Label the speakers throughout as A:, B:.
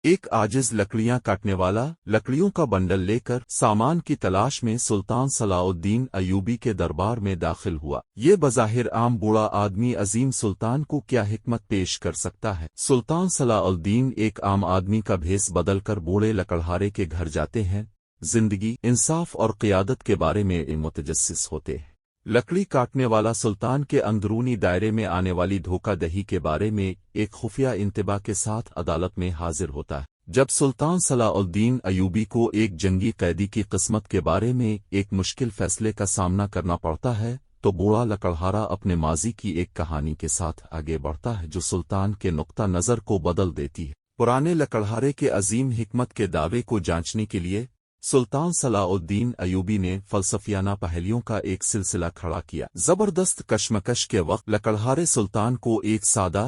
A: ایک आजिज लकड़ियां काटने वाला लकड़ियों का बंडल लेकर सामान की तलाश में सुल्तान सलाउद्दीन अयूबी के दरबार में दाखिल हुआ। ये बज़ाहिर आम बूढ़ा आदमी अजीम सुल्तान को क्या हिकमत पेश कर सकता है। सुल्तान सलाउद्दीन एक आम आदमी का भेस बदलकर बूढ़े लकड़हारे के घर जाते हैं, जिंदगी, इंसाफ और क़ियादत के बारे में मुतजस्सिस होते हैं। लकड़ी काटने वाला सुल्तान के अंदरूनी दायरे में आने वाली धोखाधड़ी के बारे में एक खुफिया इंतबा के साथ अदालत में हाजिर होता है। जब सुल्तान सलाउद्दीन अयूबी को एक जंगी कैदी की किस्मत के बारे में एक मुश्किल फैसले का सामना करना पड़ता है, तो बूढ़ा लकड़हारा अपने माजी की एक कहानी के साथ आगे बढ़ता है जो सुल्तान के नुक्ता नज़र को बदल देती है। पुराने लकड़हारे के अजीम हिकमत के दावे को जांचने के लिए सुल्तान सलाउद्दीन अयूबी ने फलसफियाना पहेलियों का एक सिलसिला खड़ा किया। जबरदस्त कशमकश के वक्त लकड़हारे सुल्तान को एक सादा,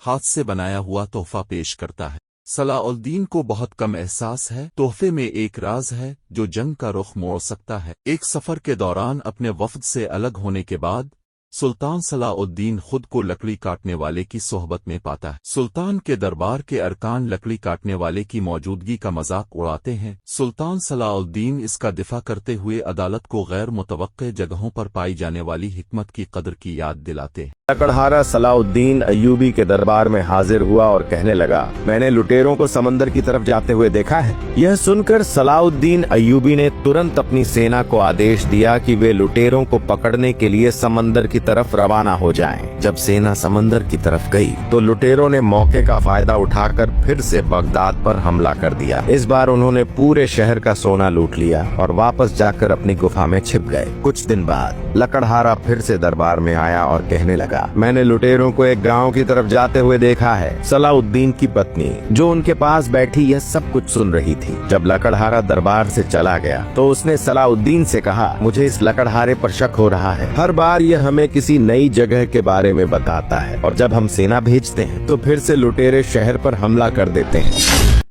A: हाथ से बनाया हुआ तोहफा पेश करता है। सलाउद्दीन को बहुत कम एहसास है तोहफे में एक राज है जो जंग का रुख मोड़ सकता है। एक सफर के दौरान अपने वफ्द से अलग होने के बाद सुल्तान सलाउद्दीन खुद को लकड़ी काटने वाले की सोहबत में पाता है। सुल्तान के दरबार के अरकान लकड़ी काटने वाले की मौजूदगी का मजाक उड़ाते हैं। सुल्तान सलाउद्दीन इसका दिफा करते हुए अदालत को गैर मुतवक्के जगहों पर पाई जाने वाली हिकमत की कदर की याद दिलाते हैं।
B: लकड़हारा सलाउद्दीन अयूबी के दरबार में हाजिर हुआ और कहने लगा, मैंने लुटेरों को समंदर की तरफ जाते हुए देखा है। यह सुनकर सलाउद्दीन अयूबी ने तुरंत अपनी सेना को आदेश दिया कि वे लुटेरों को पकड़ने के लिए समंदर की तरफ रवाना हो जाएं। जब सेना समंदर की तरफ गई तो लुटेरों ने मौके का फायदा उठाकर फिर से बगदाद पर हमला कर दिया। इस बार उन्होंने पूरे शहर का सोना लूट लिया और वापस जाकर अपनी गुफा में छिप गए। कुछ दिन बाद लकड़हारा फिर से दरबार में आया और कहने लगा, मैंने लुटेरों को एक गांव की तरफ जाते हुए देखा है। सलाउद्दीन की पत्नी जो उनके पास बैठी यह सब कुछ सुन रही थी। जब लकड़हारा दरबार से चला गया तो उसने सलाउद्दीन से कहा, मुझे इस लकड़हारे पर शक हो रहा है। हर बार यह हमें किसी नई जगह के बारे में बताता है और जब हम सेना भेजते हैं तो फिर से लुटेरे शहर पर हमला कर देते हैं।